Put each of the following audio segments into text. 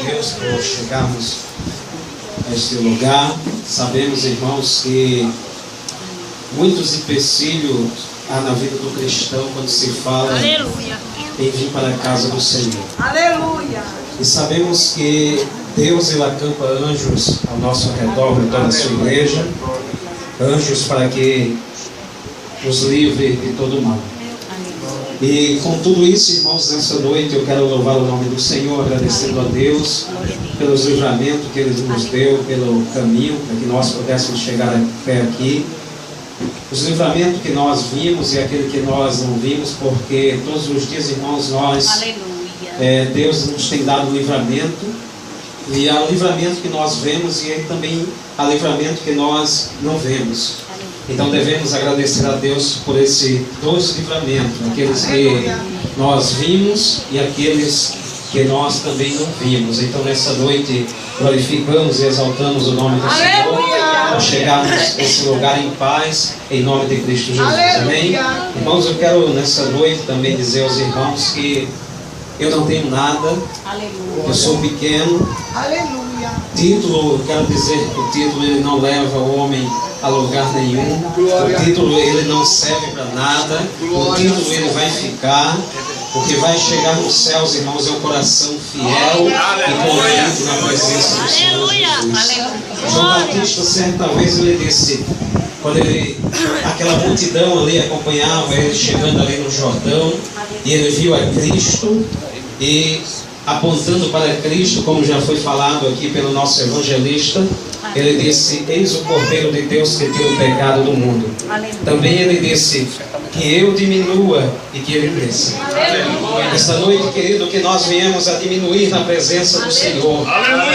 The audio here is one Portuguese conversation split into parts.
Deus por chegarmos a este lugar. Sabemos, irmãos, que muitos empecilhos há na vida do cristão quando se fala Aleluia. em vir para a casa do Senhor. Aleluia. E sabemos que Deus ele acampa anjos ao nosso redor, em toda a sua igreja, anjos para que nos livre de todo mal. E com tudo isso, irmãos, nessa noite eu quero louvar o nome do Senhor, agradecendo a Deus pelos livramentos que Ele nos deu, pelo caminho, para que nós pudéssemos chegar até aqui. Os livramentos que nós vimos e aquele que nós não vimos, porque todos os dias, irmãos, Deus nos tem dado livramento, e há livramento que nós vemos e também há livramento que nós não vemos. Então devemos agradecer a Deus por esses dois livramentos, aqueles que nós vimos e aqueles que nós também não vimos. Então nessa noite glorificamos e exaltamos o nome do Senhor por chegarmos nesse lugar em paz, em nome de Cristo Jesus. Amém? Irmãos, eu quero nessa noite também dizer aos irmãos que eu não tenho nada, eu sou pequeno. Título, eu quero dizer que o título ele não leva o homem a lugar nenhum. O título ele não serve para nada. O título ele vai ficar. O que vai chegar nos céus, irmãos, é o coração fiel e convicto na presença do Senhor Jesus. João Batista, certa vez, ele disse, quando aquela multidão ali acompanhava ele chegando ali no Jordão, e ele viu a Cristo, e apontando para Cristo, como já foi falado aqui pelo nosso evangelista, ele disse, eis o Cordeiro de Deus que tira o pecado do mundo. Também ele disse, que eu diminua e que ele cresça. Esta noite, querido, que nós viemos a diminuir na presença do Senhor,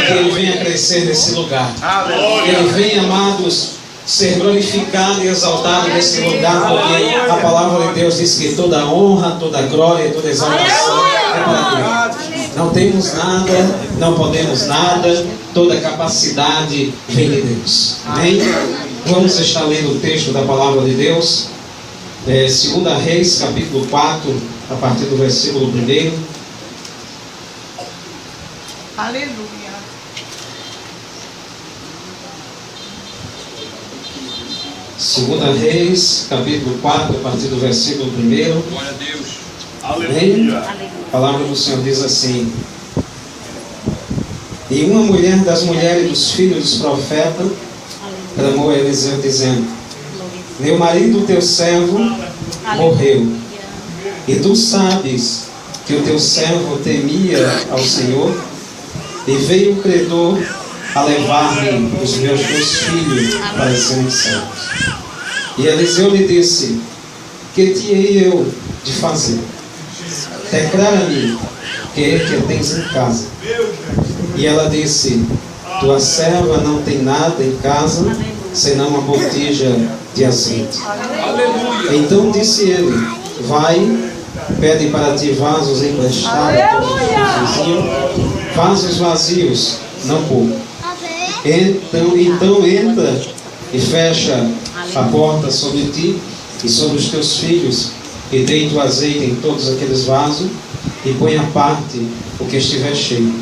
que ele venha crescer nesse lugar, que ele venha, amados, ser glorificado e exaltado nesse lugar, porque a palavra de Deus diz que toda honra, toda glória, toda exaltação é para Deus. Não temos nada, não podemos nada, toda capacidade vem de Deus. Amém? Vamos estar lendo o texto da palavra de Deus, 2 Reis, capítulo 4, a partir do versículo 1. Aleluia. 2 Reis, capítulo 4, a partir do versículo 1. Glória a Deus. Aleluia. A palavra do Senhor diz assim: E uma mulher das mulheres dos filhos dos profetas clamou a Eliseu, dizendo: Meu marido, teu servo, morreu. E tu sabes que o teu servo temia ao Senhor, e veio o credor a levar-me os meus dois filhos para serem servos. E Eliseu lhe disse: Que te hei eu de fazer? Declara-me que tens em casa. E ela disse: Tua serva não tem nada em casa, senão uma botija de azeite. Então disse ele: Vai, pede para ti vasos emprestados a todos os teus vizinhos, vasos vazios, não pouco. Então entra e fecha a porta sobre ti e sobre os teus filhos, e deita o azeite em todos aqueles vasos, e põe à parte o que estiver cheio.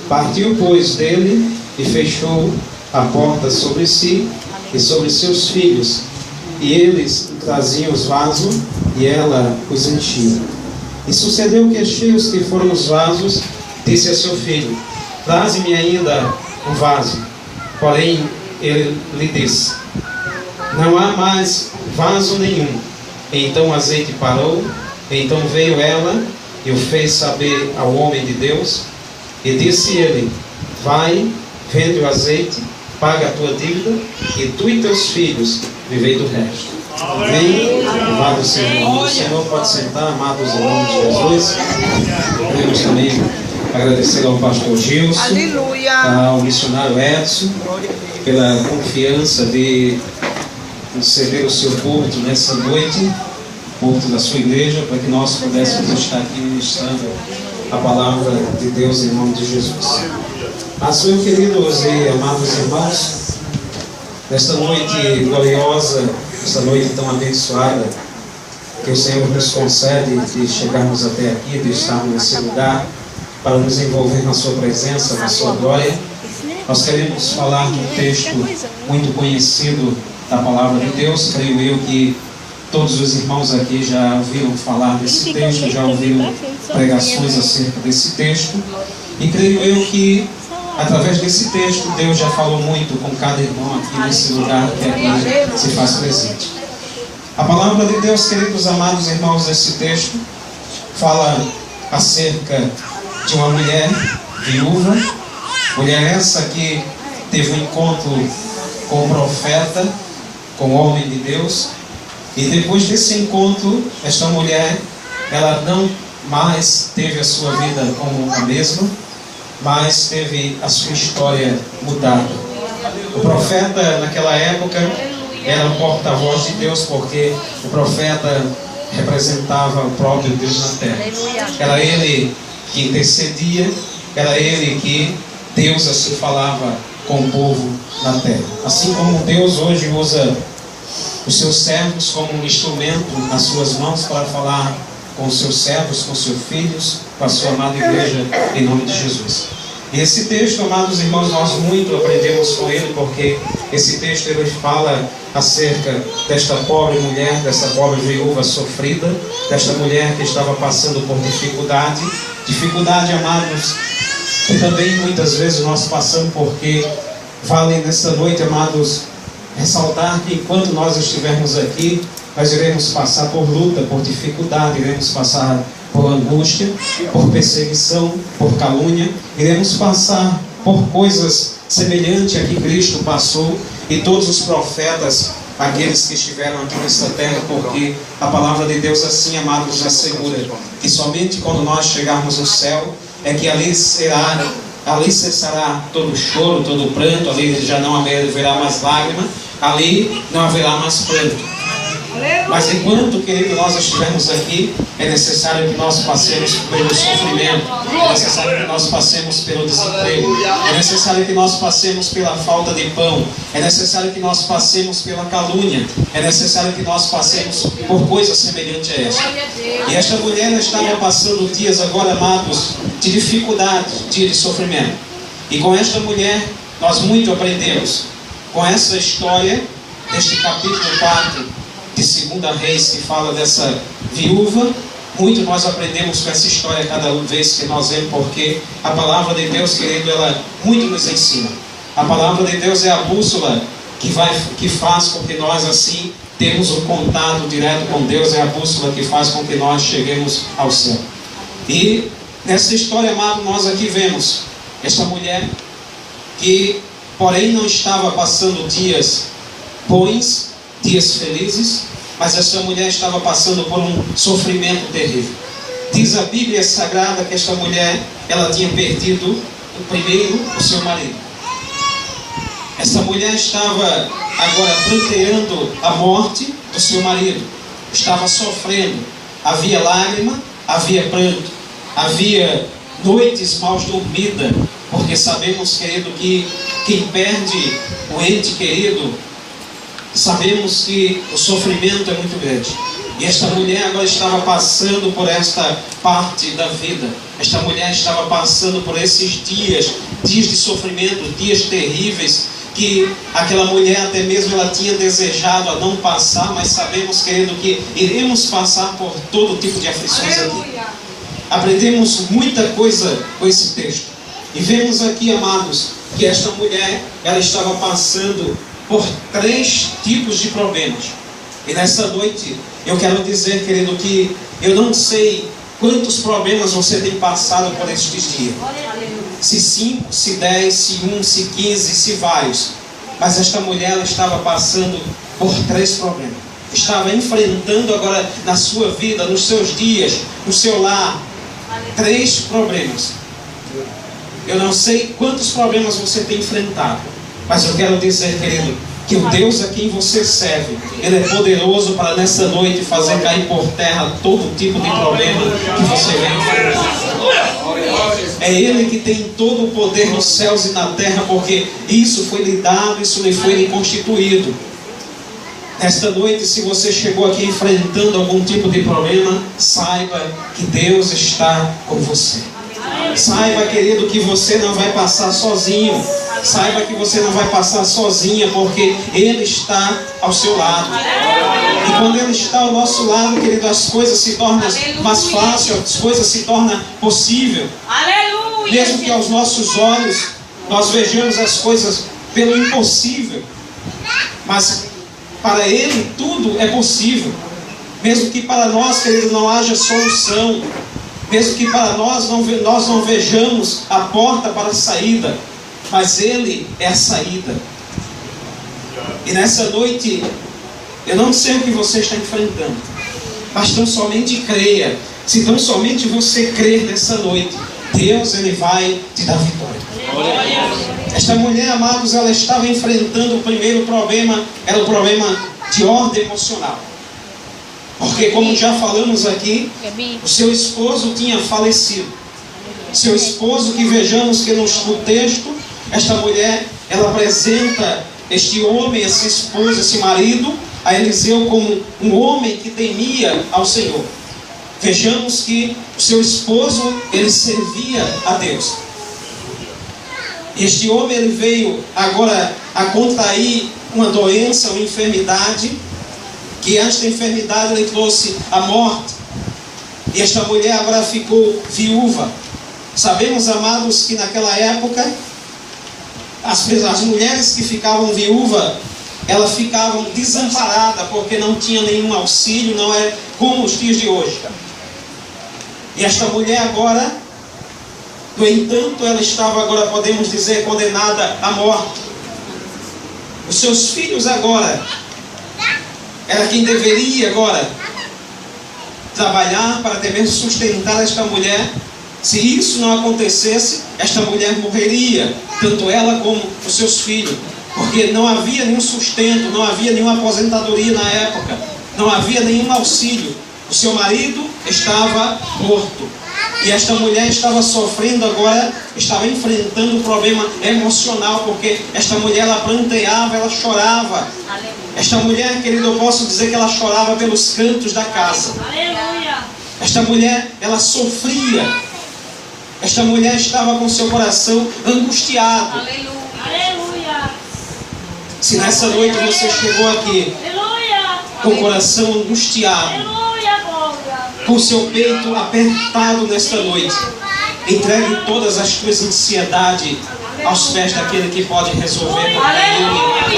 Partiu, pois, dele, e fechou a porta sobre si e sobre seus filhos, e eles traziam os vasos, e ela os enchia. E sucedeu que, cheios que foram os vasos, disse a seu filho: Traze-me ainda um vaso. Porém, ele lhe disse: Não há mais vaso nenhum. Então o azeite parou. Então veio ela e o fez saber ao homem de Deus. E disse ele: Vai, vende o azeite, paga a tua dívida, e tu e teus filhos vivei do resto. Amém? Louvado seja o nome do Senhor. Pode sentar, amados em nome de Jesus. Queremos também agradecer ao pastor Gilson, ao missionário Edson, pela confiança de ceder o seu púlpito nessa noite, púlpito da sua igreja, para que nós pudéssemos estar aqui ministrando a palavra de Deus em nome de Jesus. Mas, meus queridos e amados irmãos, nesta noite gloriosa, esta noite tão abençoada, que o Senhor nos concede de chegarmos até aqui, de estarmos nesse lugar, para nos envolver na sua presença, na sua glória. Nós queremos falar de um texto muito conhecido da palavra de Deus. Creio eu que todos os irmãos aqui já ouviram falar desse texto, já ouviram pregações acerca desse texto. E creio eu que através desse texto Deus já falou muito com cada irmão aqui nesse lugar que aqui se faz presente. A palavra de Deus, queridos amados irmãos, nesse texto fala acerca de uma mulher viúva, mulher essa que teve um encontro com o profeta, com o homem de Deus, e depois desse encontro, esta mulher, ela não mais teve a sua vida como a mesma, mas teve a sua história mudada. O profeta naquela época era o porta-voz de Deus, porque o profeta representava o próprio Deus na terra. Era ele que intercedia, era ele que Deus assim falava com o povo na terra. Assim como Deus hoje usa os seus servos como um instrumento nas suas mãos para falar com os seus servos, com os seus filhos, com a sua amada igreja, em nome de Jesus. E esse texto, amados irmãos, nós muito aprendemos com ele, porque esse texto ele fala acerca desta pobre mulher, desta pobre viúva sofrida, desta mulher que estava passando por dificuldade, amados, que também muitas vezes nós passamos, porque vale nesta noite, amados, ressaltar que enquanto nós estivermos aqui, nós iremos passar por luta, por dificuldade, iremos passar por angústia, por perseguição, por calúnia, iremos passar por coisas semelhantes a que Cristo passou e todos os profetas, aqueles que estiveram aqui nesta terra, porque a palavra de Deus assim, amados, nos assegura que somente quando nós chegarmos no céu é que ali cessará todo choro, todo pranto, ali já não haverá mais lágrima, ali não haverá mais pranto. Mas enquanto, querido, nós estivermos aqui, é necessário que nós passemos pelo sofrimento, é necessário que nós passemos pelo desemprego, é necessário que nós passemos pela falta de pão, é necessário que nós passemos pela calúnia, é necessário que nós passemos por coisas semelhantes a esta. E esta mulher estava passando dias agora, amados, de dificuldade, dias de sofrimento. E com esta mulher, nós muito aprendemos. Com essa história, deste capítulo 4, de 2 Reis, que fala dessa viúva, muito nós aprendemos com essa história cada vez que nós vemos, porque a palavra de Deus, querido, ela muito nos ensina. A palavra de Deus é a bússola que faz com que nós assim temos um contato direto com Deus, é a bússola que faz com que nós cheguemos ao céu. E nessa história, amado, nós aqui vemos esta mulher que, porém, não estava passando dias bons, dias felizes, mas essa mulher estava passando por um sofrimento terrível. Diz a Bíblia Sagrada que esta mulher, ela tinha perdido o seu marido. Essa mulher estava agora pranteando a morte do seu marido, estava sofrendo, havia lágrima, havia pranto, havia noites mal dormidas, porque sabemos, querido, que quem perde o ente querido, sabemos que o sofrimento é muito grande. E esta mulher agora estava passando por esta parte da vida. Esta mulher estava passando por esses dias de sofrimento, dias terríveis, que aquela mulher até mesmo ela tinha desejado a não passar, mas sabemos, querido, que iremos passar por todo tipo de aflições aqui. Aprendemos muita coisa com esse texto. E vemos aqui, amados, que esta mulher, ela estava passando por 3 tipos de problemas. E nessa noite eu quero dizer, querido, que eu não sei quantos problemas você tem passado por estes dias. Se 5, se 10, se 1, se 15, se vários. Mas esta mulher, ela estava passando por 3 problemas. Estava enfrentando agora na sua vida, nos seus dias, no seu lar, 3 problemas. Eu não sei quantos problemas você tem enfrentado, mas eu quero dizer, querido, que o Deus a quem você serve, Ele é poderoso para nessa noite fazer cair por terra todo tipo de problema que você vem enfrentar. É Ele que tem todo o poder nos céus e na terra, porque isso foi lhe dado, isso lhe foi lhe constituído. Esta noite, se você chegou aqui enfrentando algum tipo de problema, saiba que Deus está com você. Saiba, querido, que você não vai passar sozinho. Saiba que você não vai passar sozinha, porque Ele está ao seu lado. E quando Ele está ao nosso lado, querido, as coisas se tornam mais fáceis, as coisas se tornam possíveis. Mesmo que aos nossos olhos nós vejamos as coisas pelo impossível, mas para Ele tudo é possível. Mesmo que para nós, querido, não haja solução, mesmo que para nós não vejamos a porta para a saída, mas Ele é a saída. E nessa noite, eu não sei o que você está enfrentando, mas tão somente creia. Se tão somente você crer nessa noite, Deus, Ele vai te dar vitória. Esta mulher, amados, ela estava enfrentando o primeiro problema, era o problema de ordem emocional. Porque, como já falamos aqui, o seu esposo tinha falecido. Seu esposo, que vejamos que no texto, esta mulher, ela apresenta este homem, esse esposo, esse marido, a Eliseu como um homem que temia ao Senhor. Vejamos que o seu esposo, ele servia a Deus. Este homem, ele veio agora a contrair uma doença, uma enfermidade, que antes da enfermidade ele trouxe a morte. E esta mulher agora ficou viúva. Sabemos, amados, que naquela época as mulheres que ficavam viúvas, elas ficavam desamparadas, porque não tinha nenhum auxílio, não é como os dias de hoje. E esta mulher agora, no entanto, ela estava agora, podemos dizer, condenada à morte. Os seus filhos agora, era quem deveria agora trabalhar para até mesmo sustentar esta mulher. Se isso não acontecesse, esta mulher morreria, tanto ela como os seus filhos, porque não havia nenhum sustento, não havia nenhuma aposentadoria na época, não havia nenhum auxílio. O seu marido estava morto e esta mulher estava sofrendo agora, estava enfrentando um problema emocional, porque esta mulher, ela pranteava, ela chorava. Esta mulher, querido, eu posso dizer que ela chorava pelos cantos da casa. Esta mulher, ela sofria. Esta mulher estava com seu coração angustiado. Se nessa noite você chegou aqui com o coração angustiado, com seu peito apertado nesta noite, entregue todas as tuas ansiedades aos pés daquele que pode resolver, porque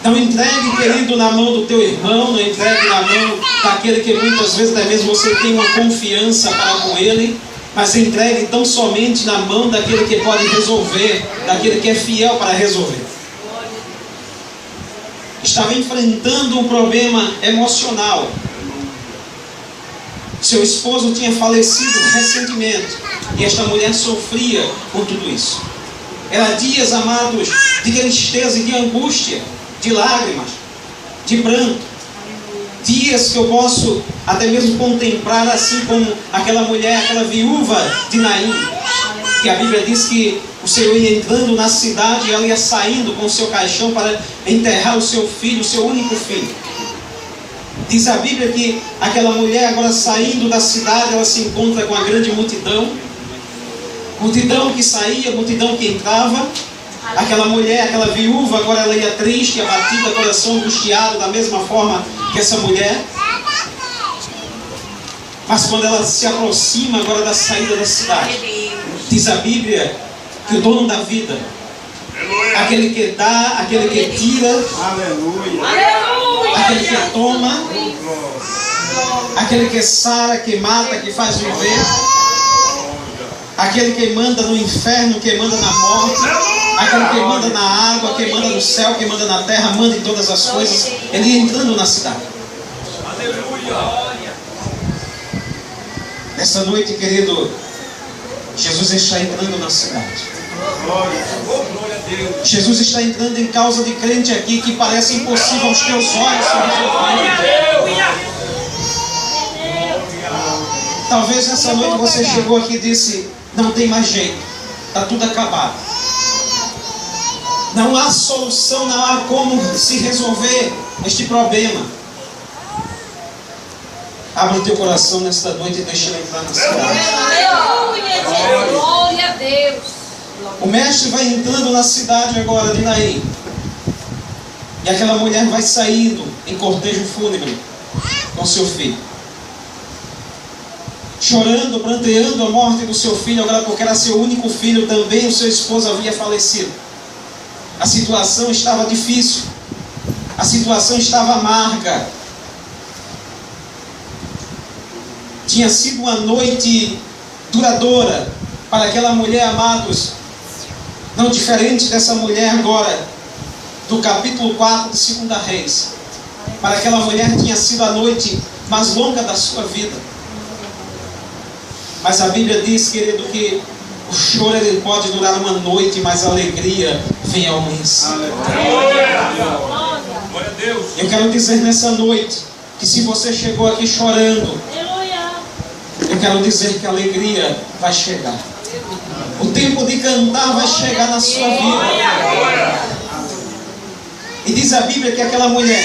Não entregue, querido, na mão do teu irmão, não entregue na mão daquele que muitas vezes até mesmo você tem uma confiança para com ele, mas entregue tão somente na mão daquele que pode resolver, daquele que é fiel para resolver. Estava enfrentando um problema emocional. Seu esposo tinha falecido recentemente e esta mulher sofria com tudo isso. Era dias, amados, de tristeza e de angústia, de lágrimas, de pranto. Dias que eu posso até mesmo contemplar, assim como aquela mulher, aquela viúva de Naim, que a Bíblia diz que o Senhor ia entrando na cidade e ela ia saindo com o seu caixão para enterrar o seu filho, o seu único filho. Diz a Bíblia que aquela mulher agora saindo da cidade, ela se encontra com a grande multidão. Multidão que saía, multidão que entrava. Aquela mulher, aquela viúva, agora ela ia triste, abatida, coração angustiado, da mesma forma que essa mulher. Mas quando ela se aproxima agora da saída da cidade, diz a Bíblia que o dono da vida, aquele que dá, aquele que tira, aquele que toma, aquele que sara, que mata, que faz viver, aquele que manda no inferno, que manda na morte, aquele que manda na água, que manda no céu, que manda na terra, manda em todas as coisas, ele ia entrando na cidade. Nessa noite, querido, Jesus está entrando na cidade. Jesus está entrando em causa de crente aqui que parece impossível aos teus olhos sobre. Talvez nessa noite você chegou aqui e disse: não tem mais jeito, está tudo acabado, não há solução, não há como se resolver este problema. Abre o teu coração nesta noite e deixa ele entrar na cidade. Aleluia, Jesus. Glória a Deus. O mestre vai entrando na cidade agora de Naim. E aquela mulher vai saindo em cortejo fúnebre com seu filho, chorando, pranteando a morte do seu filho, agora porque era seu único filho também, o seu esposo havia falecido. A situação estava difícil, a situação estava amarga. Tinha sido uma noite duradoura para aquela mulher, amados, não diferente dessa mulher agora, do capítulo 4 de 2 Reis. Para aquela mulher tinha sido a noite mais longa da sua vida. Mas a Bíblia diz, querido, que o choro ele pode durar uma noite, mas a alegria vem ao amanhecer. Glória a Deus. Eu quero dizer nessa noite, que se você chegou aqui chorando, eu quero dizer que a alegria vai chegar. O tempo de cantar vai chegar na sua vida. E diz a Bíblia que aquela mulher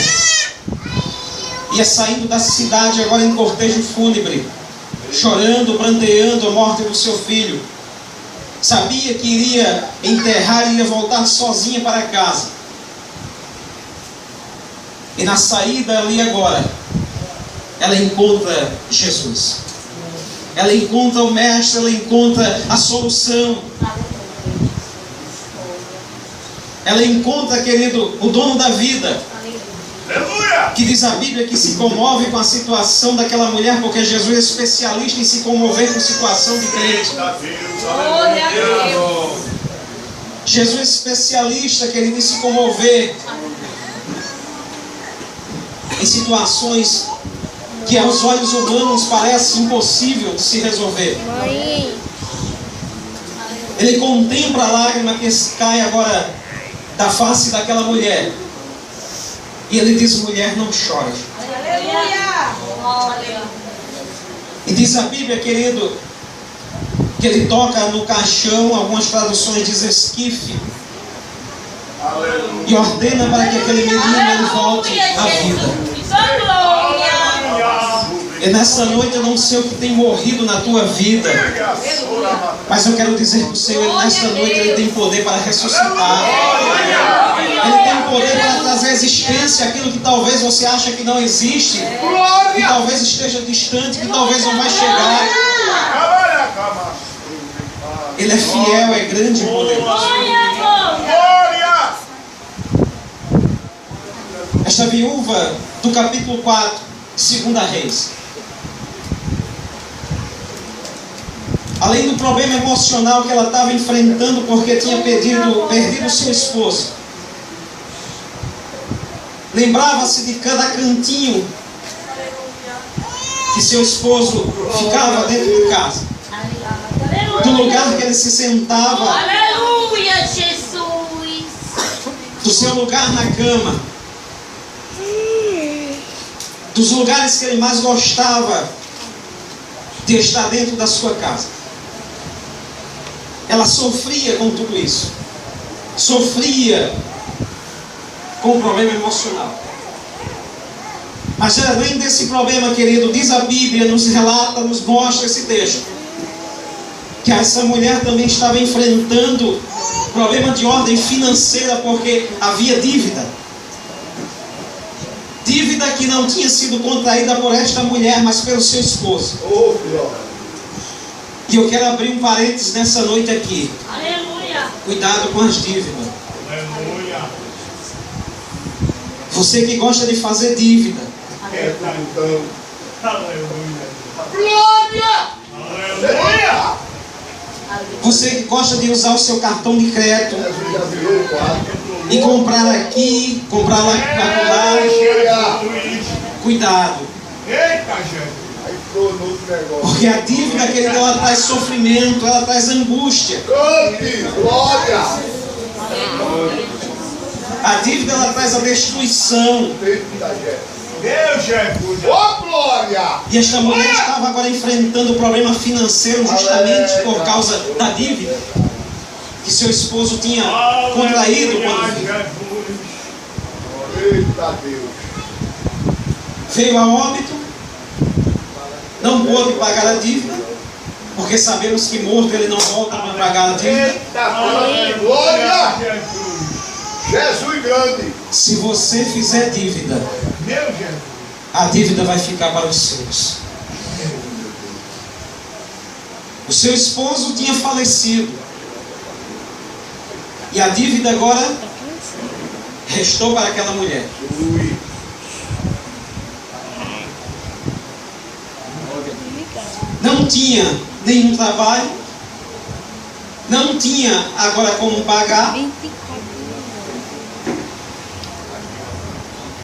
ia saindo da cidade agora em cortejo fúnebre, chorando, pranteando a morte do seu filho. Sabia que iria enterrar e ia voltar sozinha para casa. E na saída ali agora, ela encontra Jesus. Ela encontra o mestre, ela encontra a solução. Ela encontra, querido, o dono da vida. Que diz a Bíblia que se comove com a situação daquela mulher, porque Jesus é especialista em se comover com a situação de crente. Glória a Deus. Jesus é especialista, querido, em se comover em situações que aos olhos humanos parece impossível de se resolver. Ele contempla a lágrima que cai agora da face daquela mulher. E ele diz: mulher, não chore. Aleluia. E diz a Bíblia, querido, que ele toca no caixão, algumas traduções dizem esquife, e ordena para que aquele menino ele volte à vida. E nessa noite eu não sei o que tem morrido na tua vida, mas eu quero dizer para o Senhor, ele, nesta noite ele tem poder para ressuscitar. Ele tem poder para trazer à existência aquilo que talvez você acha que não existe, que talvez esteja distante, que talvez não vai chegar. Ele é fiel, é grande e poderoso. Esta viúva do capítulo 4, 2 Reis, além do problema emocional que ela estava enfrentando porque tinha perdido seu esposo, lembrava-se de cada cantinho que seu esposo ficava dentro de casa, do lugar que ele se sentava, Aleluia, Jesus. do seu lugar na cama, dos lugares que ele mais gostava de estar dentro da sua casa. Ela sofria com tudo isso, sofria com o problema emocional. Mas além desse problema, querido, diz a Bíblia, nos relata, nos mostra esse texto, que essa mulher também estava enfrentando problema de ordem financeira, porque havia dívida. Dívida que não tinha sido contraída por esta mulher, mas pelo seu esposo. E eu quero abrir um parênteses nessa noite aqui. Aleluia. Cuidado com as dívidas. Aleluia. Você que gosta de fazer dívida, Glória. Aleluia. você que gosta de usar o seu cartão de crédito e comprar aqui, comprar lá, cuidado. Eita, gente. Porque a dívida, querido, ela traz sofrimento, ela traz angústia. A dívida, ela traz a destruição. Deus, Jesus. E esta mulher estava agora enfrentando o problema financeiro justamente por causa da dívida que seu esposo tinha contraído quando veio a óbito. não pôde pagar a dívida, porque sabemos que morto ele não volta para pagar a dívida. Eita, glória! Jesus! Jesus grande. Se você fizer dívida, Meu Jesus! a dívida vai ficar para os seus. O seu esposo tinha falecido. E a dívida agora restou para aquela mulher. Não tinha nenhum trabalho. Não tinha agora como pagar.